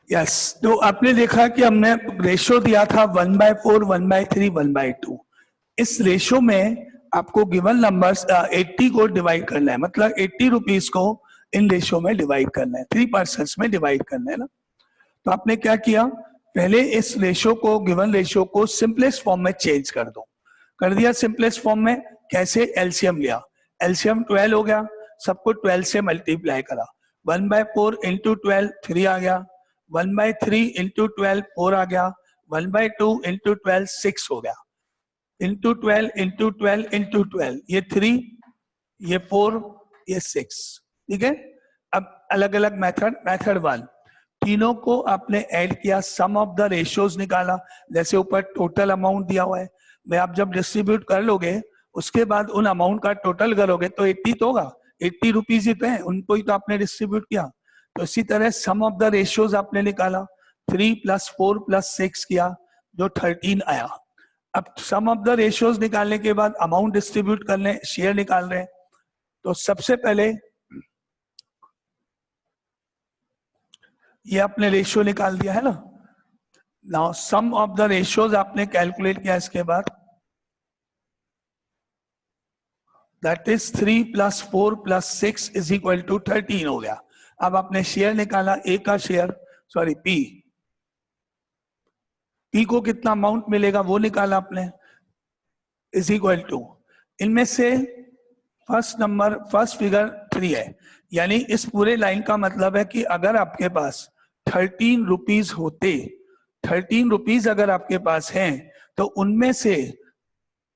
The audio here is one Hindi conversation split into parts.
यस, तो आपने देखा कि हमने रेशो दिया था 1/4, 1/3, 1/2। इस रेशो में आपको गिवन नंबर्स 80 को डिवाइड करना है, मतलब 80 रुपीज को इन रेशो में डिवाइड करना है, 3 पर्सन्स में डिवाइड करना है ना। तो आपने क्या किया, पहले इस रेशो को, गिवन रेशो को सिंपलेस्ट फॉर्म में चेंज कर दो। कर दिया सिंपलेस्ट फॉर्म में, कैसे? एलसीएम लिया, एलसीएम 12 हो गया, सबको 12 से मल्टीप्लाई करा। 1/4 इंटू 12 3 आ गया, 1/3 इंटू 12 4 आ गया, 1/2 इंटू 12 6 हो गया, इंटू 12 इंटू 12 इंटू 12, ये 3, ये 4, ये 6। ठीक है। अब अलग अलग मेथड, मेथड 1, तीनों को आपने ऐड किया, सम ऑफ द रेशियोज निकाला। जैसे ऊपर टोटल अमाउंट दिया हुआ है, मैं आप जब डिस्ट्रीब्यूट कर लोगे उसके बाद उन अमाउंट का टोटल करोगे तो 80 तो होगा, 80 रुपीज ही तो है, उनको ही तो आपने डिस्ट्रीब्यूट किया। तो इसी तरह सम ऑफ द रेशियोज आपने निकाला, 3 + 4 + 6 किया, जो 13 आया। अब सम ऑफ द रेशियोज निकालने के बाद अमाउंट डिस्ट्रीब्यूट करने, शेयर निकाल रहे हैं। तो सबसे पहले ये आपने रेशियो निकाल दिया है ना। Now sum of the ratios आपने कैलकुलेट किया, इसके बाद दैट इज 3 + 4 + 6 = 13 हो गया। अब आपने शेयर निकाला, ए का शेयर, सॉरी पी को कितना अमाउंट मिलेगा वो निकाला आपने, = इनमें से फर्स्ट नंबर, फर्स्ट फिगर 3 है, यानी इस पूरे लाइन का मतलब है कि अगर आपके पास 13 रुपीज होते, 13 रुपीज अगर आपके पास हैं, तो उनमें से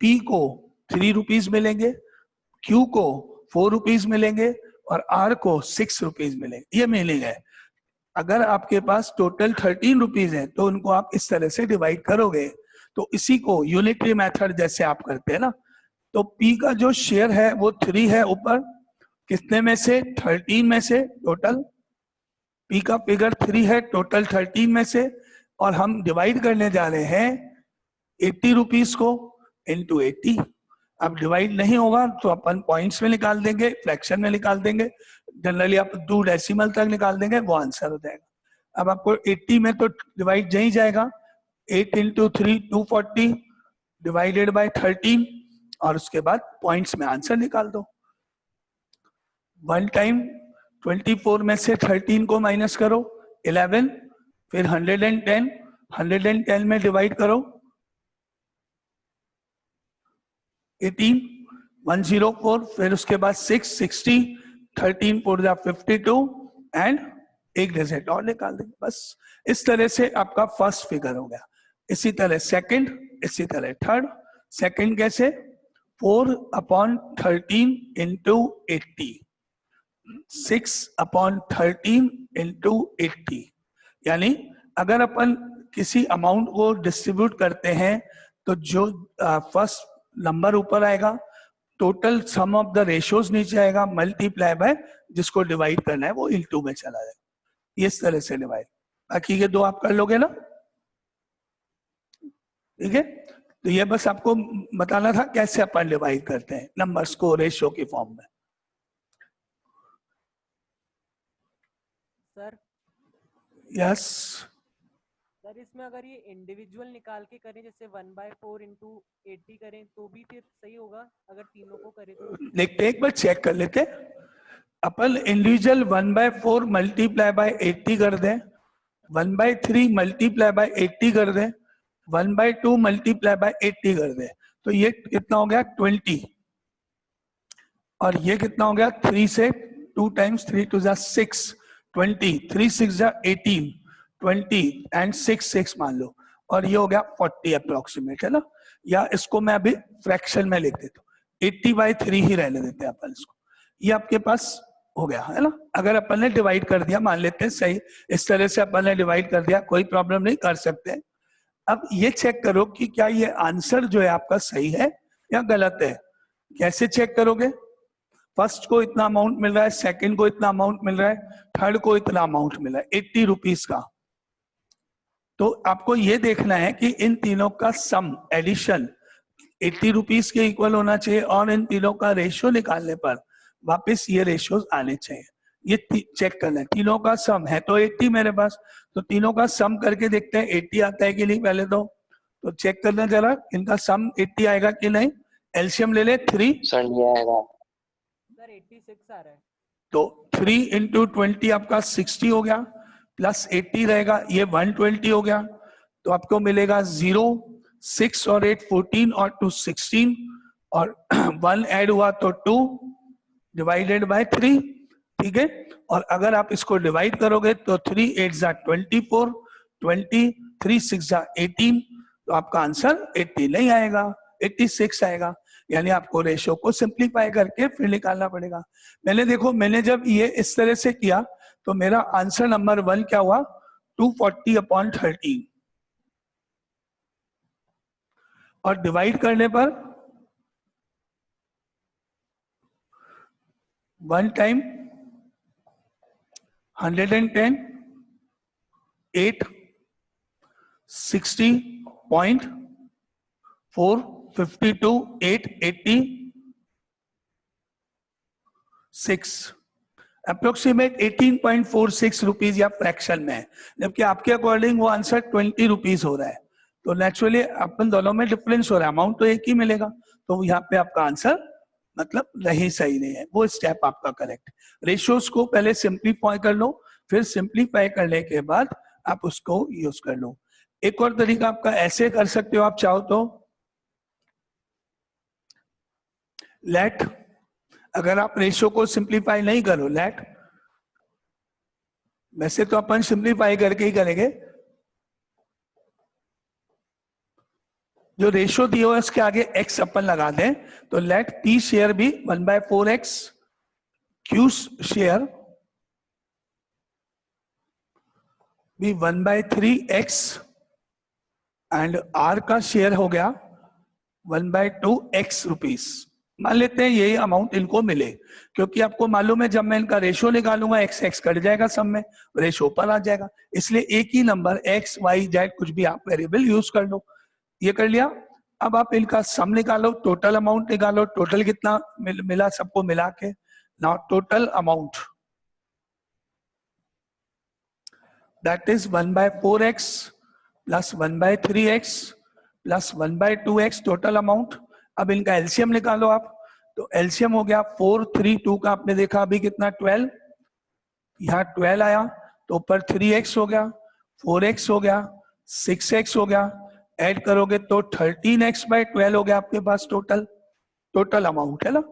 पी को 3 रुपीज मिलेंगे, क्यू को 4 रुपीज मिलेंगे और आर को 6 रुपीज मिलेंगे। ये मीनिंग है। अगर आपके पास टोटल 13 रुपीज है तो उनको आप इस तरह से डिवाइड करोगे। तो इसी को यूनिटरी मेथड जैसे आप करते हैं ना, तो पी का जो शेयर है वो 3 है ऊपर, कितने में से? 13 में से टोटल। पी का फिगर 3 है टोटल 13 में से, और हम डिवाइड करने जा रहे हैं 80 रुपीज को इंटू 80। अब डिवाइड नहीं होगा तो अपन पॉइंट्स में निकाल देंगे, फ्रैक्शन में निकाल देंगे, जनरली आप 2 डेसिमल तक निकाल देंगे, वो आंसर हो जाएगा। अब आपको 80 में तो डिवाइड नहीं जाएगा, 8 × 3 240 डिवाइडेड बाय 13, और उसके बाद पॉइंट्स में आंसर निकाल दो। 1 टाइम 24 में से 13 को माइनस करो, 11, फिर 110, 110 में डिवाइड करो 18, 104, फिर उसके बाद 6, 60, 13 × 52 एंड एक डिजिट और निकाल देंगे। बस इस तरह से आपका फर्स्ट फिगर हो गया। इसी तरह सेकंड, इसी तरह थर्ड। सेकंड कैसे? 4/13 इंटू 80, 6/13 इंटू 80। यानी अगर अपन किसी अमाउंट को डिस्ट्रीब्यूट करते हैं तो जो फर्स्ट नंबर ऊपर आएगा, total sum of the ratios नीचे आएगा, मल्टीप्लाई बाय जिसको डिवाइड करना है वो इंटू में चला जाएगा। इस तरह से डिवाइड, बाकी ये 2 आप कर लोगे ना। ठीक है, तो ये बस आपको बताना था कैसे अपन डिवाइड करते हैं नंबर्स को रेशियो की फॉर्म में। सर यस सर, इसमें अगर ये इंडिविजुअल निकाल के करें, जैसे 1/4 इंटू 80 करें तो भी फिर सही होगा? अगर तीनों को करें तो देखते, एक बार चेक कर लेते। अपन इंडिविजुअल 1/4 मल्टीप्लाई बाय 80 कर दें, 1/3 मल्टीप्लाई बाय 80 कर दें, 1/2 मल्टीप्लाई बाय 80 कर दें, तो ये कितना हो गया? 20। और ये कितना हो गया? 3 से 2 टाइम्स 3 × 2 = 6, 20, 3 × 6 = 18, 20 एंड 6 मान लो, और ये हो गया 40 अप्रोक्सीमेट, है ना। या इसको मैं अभी फ्रैक्शन में लिख देता हूँ, 80/3 ही रहने देते हैं अपन इसको। ये आपके पास हो गया, है ना। अगर अपन ने डिवाइड कर दिया, मान लेते हैं सही, इस तरह से अपन ने डिवाइड कर दिया, कोई प्रॉब्लम नहीं, कर सकते हैं। अब ये चेक करो कि क्या ये आंसर जो है आपका सही है या गलत है। कैसे चेक करोगे? फर्स्ट को इतना अमाउंट मिल रहा है, सेकंड को इतना अमाउंट मिल रहा है, थर्ड को इतना अमाउंट मिल रहा है 80 रुपीज का। तो आपको ये देखना है कि इन तीनों का सम, एडिशन 80 रुपीज के इक्वल होना चाहिए, और इन तीनों का रेशियो निकालने पर वापस ये रेशियोज आने चाहिए। ये चेक करना है, तीनों का सम है तो 80 मेरे पास, तो तीनों का सम करके देखते हैं 80 आता है कि नहीं पहले तो चेक करना जरा इनका सम 80 आएगा कि नहीं। एलसीएम ले ले 3, सर ये आएगा सर 86 आ रहा है। तो 3 इंटू 20 आपका 60 हो गया, प्लस 80 रहेगा, ये 120 हो गया, तो आपको मिलेगा 0, 6 और 8 14 और 2 16 और 1 ऐड हुआ तो 2 डिवाइडेड बाय 3, ठीक है। और अगर आप इसको डिवाइड करोगे तो 3 8 जा 24, 20 3 6 जा 18, तो आपका आंसर 80 नहीं आएगा, 86 आएगा। यानी आपको रेशियो को सिंप्लीफाई करके फिर निकालना पड़ेगा। मैंने जब ये इस तरह से किया तो मेरा आंसर नंबर 1 क्या हुआ, 240/13, और डिवाइड करने पर 1 टाइम 110, 8 60.4 52 8 86 अप्रोक्सीमेट 18.46 रुपीज या फ्रैक्शन में है, जबकि आपके अकॉर्डिंग वो आंसर 20 रुपीज हो रहा है। तो नेचुरली अपन दोनों में डिफरेंस हो रहा है, अमाउंट तो एक ही मिलेगा, तो यहाँ पे आपका आंसर मतलब नहीं सही नहीं है, वो स्टेप आपका करेक्ट। रेशियोज को पहले सिंप्लीफाई कर लो, फिर सिंप्लीफाई करने के बाद आप उसको यूज कर लो। एक और तरीका आपका ऐसे कर सकते हो आप चाहो तो, लेट, अगर आप रेशियो को सिंप्लीफाई नहीं करो, लेट, वैसे तो अपन सिंप्लीफाई करके ही करेंगे, जो रेशियो दिया हुआ है उसके आगे x अपन लगा दें, तो लेट p शेयर भी 1/4x, q शेयर भी 1/3x एंड r का शेयर हो गया 1/2x रुपीस। मान लेते हैं यही अमाउंट इनको मिले, क्योंकि आपको मालूम है जब मैं इनका रेशियो निकालूंगा x x कट जाएगा, सब में रेशियो पर आ जाएगा, इसलिए एक ही नंबर x y z कुछ भी आप वेरिएबल यूज कर लो। ये कर लिया, अब आप इनका सम निकालो, टोटल अमाउंट निकालो, टोटल कितना मिला सबको मिला के। Now total amount that is 1/4x plus 1/3x plus 1/2x total amount. अब इनका एलसीएम निकालो आप, तो एलसीएम हो गया 4 3 2 का, आपने देखा अभी कितना 12, यहाँ 12 आया, तो ऊपर 3x हो गया, 4x हो गया, 6x हो गया, ऐड करोगे तो 13x/12 हो गया आपके पास टोटल अमाउंट है ना।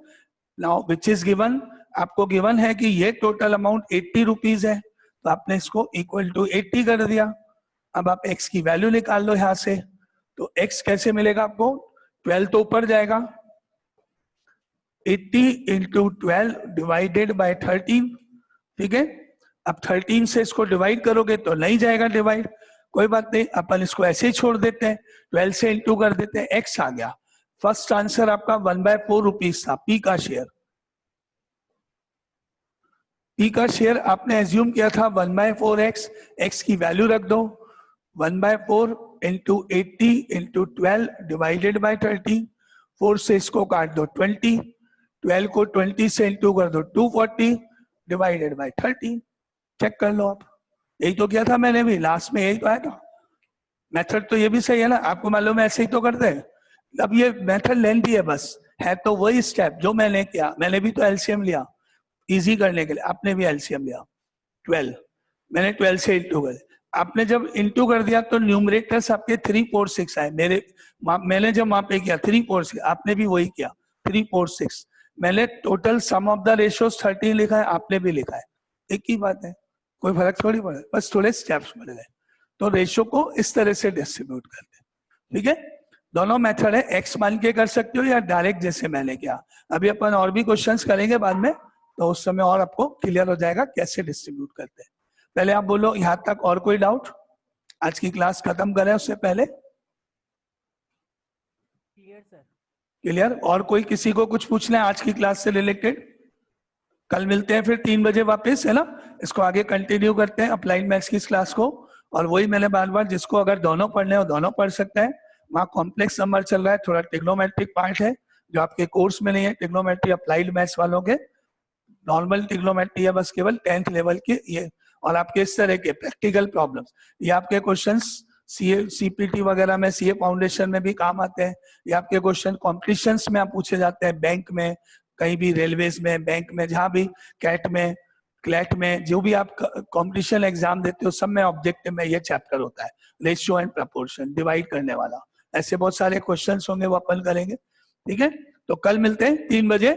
नाउ विच इज गिवन, आपको गिवन है कि ये टोटल अमाउंट 80 रुपीज है, तो आपने इसको इक्वल टू 80 कर दिया। अब आप x की वैल्यू निकाल लो यहाँ से, तो x कैसे मिलेगा आपको, 12 तो ऊपर जाएगा, 80 इंटू 12 डिवाइडेड बाय 13, ठीक है। अब 13 से इसको डिवाइड करोगे तो नहीं जाएगा डिवाइड, कोई बात नहीं, अपन इसको ऐसे ही छोड़ देते हैं, 12 से इंटू कर देते हैं, x आ गया। फर्स्ट आंसर आपका 1/4 रुपीज था, p का शेयर। p का शेयर आपने एज्यूम किया था 1/4x, x की वैल्यू रख दो, 1/4 इंटू 80 इंटू 12 डिवाइडेड बाय 13, 4 से इसको काट दो 20, 12 को 20 से इंटू कर दो 240 डिवाइडेड बाय 13। चेक कर लो आप, यही तो किया था मैंने भी, लास्ट में यही तो आया था। मेथड तो ये भी सही है ना, आपको मालूम है ऐसे ही तो करते हैं। अब ये मेथड लेंथी है, बस है तो वही स्टेप जो मैंने किया, मैंने भी तो एलसीएम लिया इजी करने के लिए, आपने भी एलसीएम लिया 12, मैंने 12 से इंटू कर, आपने जब इंटू कर दिया तो न्यूमरेटर्स आपके 346 आए, मैंने जब वहां पे किया 346, आपने भी वही किया 346। मैंने total sum of the ratios 13 लिखा है, आपने भी लिखा है, एक ही बात है, कोई फर्क थोड़ी पड़ा, बस थोड़े स्टेप्स बढ़ गए। तो रेशियो को इस तरह से डिस्ट्रीब्यूट करते हैं, ठीक है। दोनों मेथड है, एक्स मान के कर सकते हो या डायरेक्ट जैसे मैंने किया। अभी अपन और भी क्वेश्चंस करेंगे बाद में, तो उस समय और आपको क्लियर हो जाएगा कैसे डिस्ट्रीब्यूट करते हैं। पहले आप बोलो यहां तक और कोई डाउट, आज की क्लास खत्म करें उससे पहले। Clear sir. क्लियर, और कोई किसी को कुछ पूछना है आज की क्लास से रिलेटेड? कल मिलते हैं फिर 3 बजे वापस, है ना। इसको आगे कंटिन्यू करते हैं अप्लाइड मैथ्स की क्लास को, और वही मैंने बार बार, जिसको अगर दोनों पढ़ने हो दोनों पढ़ सकते हैं। वहाँ कॉम्प्लेक्स नंबर चल रहा है, थोड़ा ट्रिग्नोमेट्रिक पार्ट है जो आपके कोर्स में नहीं है, ट्रिग्नोमेट्री अप्लाइड मैथ्स वालों के, नॉर्मल ट्रिग्नोमेट्री है बस केवल 10th लेवल के ये, और आपके इस तरह के प्रैक्टिकल प्रॉब्लम्स ये आपके क्वेश्चंस सीए सीपीटी वगैरह में, सीए फाउंडेशन में भी काम आते हैं। ये आपके क्वेश्चन कॉम्पिटिशन्स में आप पूछे जाते हैं, बैंक में, कहीं भी रेलवेज में, बैंक में, जहां भी, कैट में, क्लैट में, जो भी आप कंपटीशन एग्जाम देते हो सब में ऑब्जेक्टिव में ये चैप्टर होता है, रेशियो एंड प्रपोर्शन, डिवाइड करने वाला। ऐसे बहुत सारे क्वेश्चंस होंगे वो अपन करेंगे, ठीक है। तो कल मिलते हैं 3 बजे।